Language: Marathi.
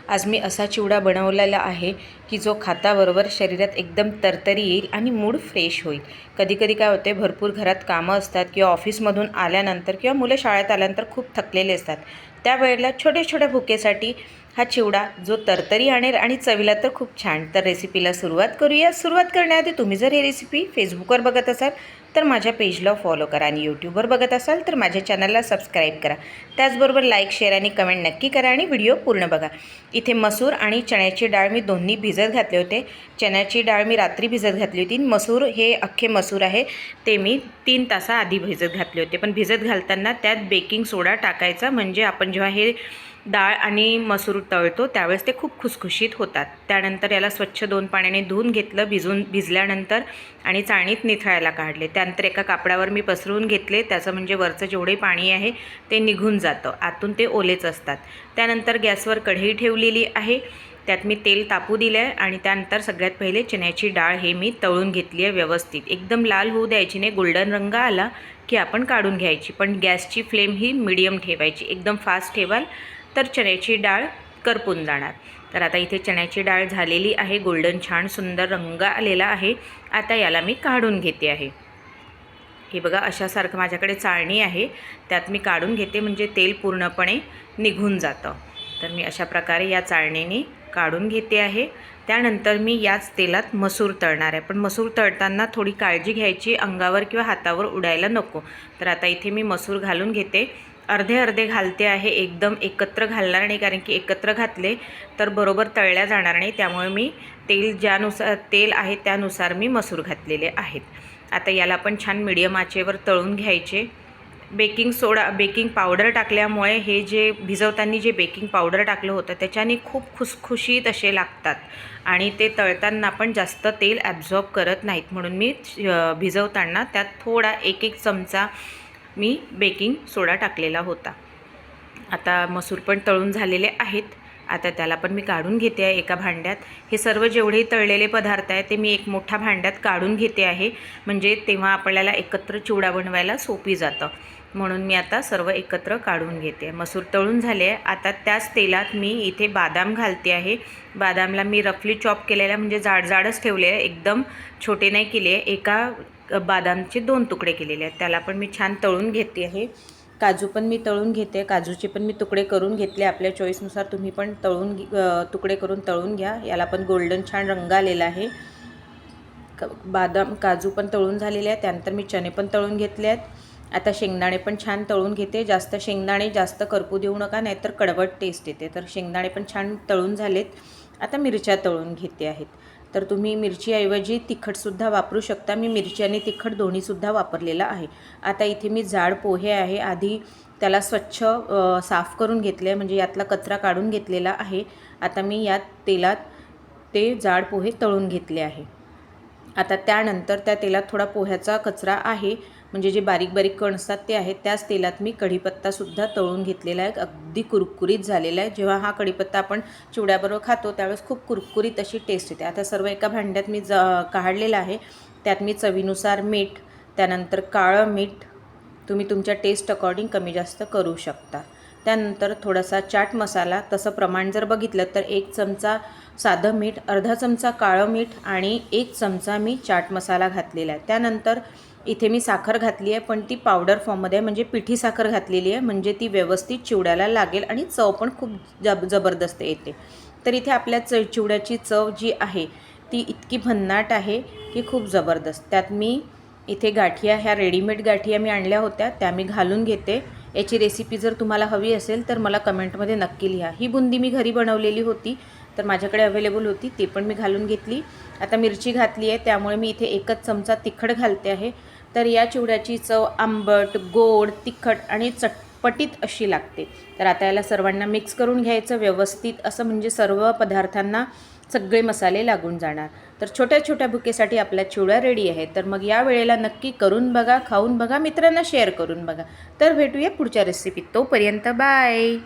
आज मी असा चिवडा बनवलेला आहे की जो खाताबरोबर शरीरात एकदम तरतरी येईल आणि मूड फ्रेश होईल। कधी काय होते, भरपूर घरात कामं असतात किंवा ऑफिसमधून आल्यानंतर किंवा मुलं शाळेत आल्यानंतर खूप थकलेले असतात। त्यावेळेला छोट्या भुकेसाठी हा चिवडा जो तरतरी आणेल आणि चवीला तर खूप छान। तर रेसिपीला सुरुवात करूया। सुरुवात करण्याआधी तुम्ही जर ही रेसिपी फेसबुकवर बघत असाल तर माझ्या पेजला फॉलो करा आणि यूट्यूबवर बघत असाल तर माझ्या चॅनलला सबस्क्राईब करा। त्याचबरोबर लाईक, शेअर आणि कमेंट नक्की करा आणि व्हिडिओ पूर्ण बघा। इथे मसूर आणि चण्याची डाळ मी दोन्ही भिजत घातले होते। चण्याची डाळ मी रात्री भिजत घातली होती। मसूर हे अख्खे मसूर आहे ते मी 3 तासाआधी भिजत घातले होते। पण भिजत घालताना त्यात बेकिंग सोडा टाकायचा, म्हणजे आपण जेव्हा हे डाळ आणि मसूर तळतो त्यावेळेस ते खूप खुसखुशीत होतात। त्यानंतर याला स्वच्छ 2 पाण्याने धुवून घेतलं भिजल्यानंतर आणि चाळणीत निथळायला काढले। त्यानंतर एका कापडावर मी पसरवून घेतले, त्याचं म्हणजे वरचं जेवढे पाणी आहे ते निघून जातं, आतून ते ओलेच असतात। त्यानंतर गॅसवर कढई ठेवलेली आहे, त्यात मी तेल तापू दिलं आहे आणि त्यानंतर सगळ्यात पहिले चण्याची डाळ हे मी तळून घेतली आहे व्यवस्थित। एकदम लाल होऊ द्यायची नाही, गोल्डन रंग आला की आपण काढून घ्यायची, पण गॅसची फ्लेम ही मीडियम ठेवायची। एकदम फास्ट ठेवाल तर चण्याची डाळ करपून जाणार। तर आता इथे चण्याची डाळ झालेली आहे, गोल्डन छान सुंदर रंग आलेला आहे। आता याला मी काढून घेते आहे। हे बघा, अशासारखं माझ्याकडे चाळणी आहे, त्यात मी काढून घेते म्हणजे तेल पूर्णपणे निघून जातं। तर मी अशा प्रकारे या चाळणीने काढून घेते आहे। त्यानंतर मी याच तेलात मसूर तळणार आहे, पण मसूर तळताना थोडी काळजी घ्यायची, अंगावर किंवा हातावर उडायला नको। तर आता इथे मी मसूर घालून घेते, अर्धे घालते आहे, एकदम एकत्र घालणार नाही, कारण की एकत्र घातले तर बरोबर तळल्या जाणार नाही। त्यामुळे मी ज्यानुसार तेल आहे त्यानुसार मी मसूर घातलेले आहेत। आता याला आपण छान मीडियम आचेवर तळून घ्यायचे। बेकिंग पावडर टाकल्यामुळे हे जे भिजवताना जे बेकिंग पावडर टाकलं होतं त्याच्याने खूप खुसखुशीत असे लागतात आणि ते तळताना पण जास्त तेल ॲब्झॉर्ब करत नाहीत, म्हणून मी भिजवताना त्यात थोडा 1 चमचा मी बेकिंग सोडा टाकलेला होता। आता मसूर पण तळून झालेले आहेत, आता त्याला पण मी काढून घेते आहे एका भांड्यात। हे सर्व जेवढे तळलेले पदार्थ आहेत ते मी एक मोठ्या भांड्यात काढून घेते आहे, म्हणजे तेव्हा आपल्याला एकत्र चिवडा बनवायला सोपी जातं, म्हणून मी आता सर्व एकत्र काढून घेते। मसूर तळून झाले आहे, आता त्याच तेलात मी इथे बादाम घालते आहे। बादामला मी रफली चॉप केलेला, म्हणजे जाडच ठेवले आहे, एकदम छोटे नाही केले आहे। एका बादामचे 2 तुकडे केलेले आहेत, त्याला पण मी छान तळून घेते आहे। काजू पण मी तळून घेते, काजूचे पण मी तुकडे करून घेतले, आपल्या चॉईसनुसार तुम्ही पण तुकडे करून तळून घ्या। याला पण गोल्डन छान रंग आलेला आहे। काजू पण तळून झालेले आहेत, त्यानंतर मी चणे पण तळून घेतले आहेत। आता शेंगदाणे पण छान तळून घेते, शेंगदाणे जास्त करपू देऊ नका, नाहीतर कडवट टेस्ट येते। तर शेंगदाणे पण छान तळून झालेत। आता मिरच्या तळून घेते आहेत, तर तुम्ही मिरचीऐवजी तिखटसुद्धा वापरू शकता। मी मिरची आणि तिखट दोन्हीसुद्धा वापरलेलं आहे। आता इथे मी जाड पोहे आहे, आधी त्याला स्वच्छ साफ करून घेतले, म्हणजे यातला कचरा काढून घेतलेला आहे। आता मी यात तेलात ते जाड पोहे तळून घेतले आहे। आता त्यानंतर त्या तेलात थोडा पोह्याचा कचरा आहे, म्हणजे जे बारीक कण असतात ते आहेत। त्याच तेलात मी कढीपत्तासुद्धा तळून घेतलेला आहे, अगदी कुरकुरीत झालेला आहे। जेव्हा हा कढीपत्ता आपण चिवड्याबरोबर खातो त्यावेळेस खूप कुरकुरीत अशी टेस्ट येते। आता सर्व एका भांड्यात मी काढलेलं आहे, त्यात मी चवीनुसार मीठ, त्यानंतर काळं मीठ तुम्ही तुमच्या टेस्ट अकॉर्डिंग कमी जास्त करू शकता। त्यानंतर थोडासा चाट मसाला, तसं प्रमाण जर बघितलं तर 1 चमचा साधं मीठ, अर्धा चमचा काळं मीठ आणि 1 चमचा मी चाट मसाला घातलेला आहे। त्यानंतर इथे मी साखर घातली आहे, पण ती पावडर फॉर्ममध्ये आहे, म्हणजे पिठी साखर घातलेली आहे, म्हणजे ती व्यवस्थित चिवड्याला लागेल आणि चव पण खूप जबरदस्त येते। तर इथे आपल्या चिवड्याची चव जी आहे ती इतकी भन्नाट आहे की खूप जबरदस्त। त्यात मी इथे गाठिया, ह्या रेडीमेड गाठिया मी आणल्या होत्या, त्या मी घालून घेते। याची रेसिपी जर तुम्हाला हवी असेल तर मला कमेंटमध्ये नक्की लिहा। ही बुंदी मी घरी बनवलेली होती, तर माझ्याकडे अवेलेबल होती, ती पण मी घालून घेतली। आता मिरची घातली आहे त्यामुळे मी इथे 1 चमचा तिखट घालते आहे। तर या चिवड्याची चव आंबट, गोड, तिखट आणि चटपटीत अशी लागते। तर आता याला सर्वांना मिक्स करून घ्यायचं व्यवस्थित असं, म्हणजे सर्व पदार्थांना सगळे मसाले लागून जाणार। तर छोट्या भुकेसाठी आपला चिवडा रेडी आहे। तर मग या वेळेला नक्की करून बघा, खाऊन बघा, मित्रांना शेअर करून बघा। तर भेटूया पुढच्या रेसिपीत, तोपर्यंत बाय।